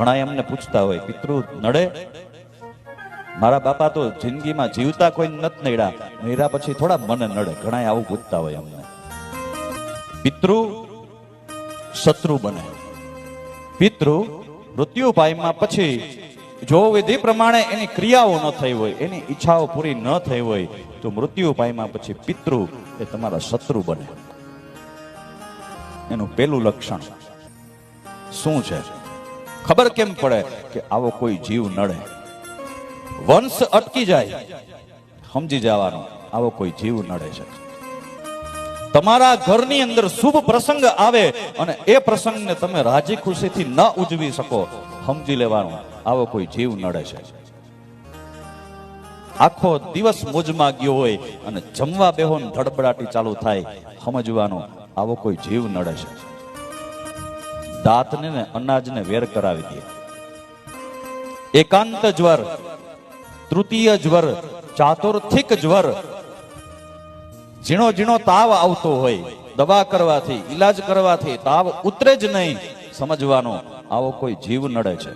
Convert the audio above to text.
ઘણા એમને પૂછતા હોય, પિતૃ નડે? મારા બાપા તો જિંદગીમાં જીવતા કોઈ નથી નડ્યા, મર્યા પછી થોડા મને નડે. ઘણા આવું પૂછતા હોય અમને. પિતૃ શત્રુ બને. પિતૃ મૃત્યુ પામ્યા પછી જો વિધિ પ્રમાણે એની ક્રિયાઓ ન થઈ હોય, એની ઈચ્છાઓ પૂરી ન થઈ હોય, તો મૃત્યુ પામ્યા પછી પિતૃ એ તમારા શત્રુ બને. એનું પેલું લક્ષણ શું છે? ખબર કેમ પડે કે આવો કોઈ જીવ નડે? વંશ અટકી જાય, સમજી જવાનું આવો કોઈ જીવ નડે છે. તમારા ઘરની અંદર શુભ પ્રસંગ આવે અને એ પ્રસંગને તમે રાજી ખુશીથી ન ઉજવી શકો, સમજી લેવાનું આવો કોઈ જીવ નડે છે. આખો દિવસ મોજમાં ગયો હોય અને જમવા બેહો ને ધડબડાટી ચાલુ થાય, સમજવાનું આવો કોઈ જીવ નડે છે. દાંતને ને અનાજને વેર કરાવી દે. એકાંત જ્વર, તૃતીય જ્વર, ચાતુર્થિક જ્વર, ઝીણો ઝીણો તાવ આવતો હોય, દવા કરવાથી ઈલાજ કરવાથી તાવ ઉતરે જ નહીં, સમજવાનો આવો કોઈ જીવ નડે છે.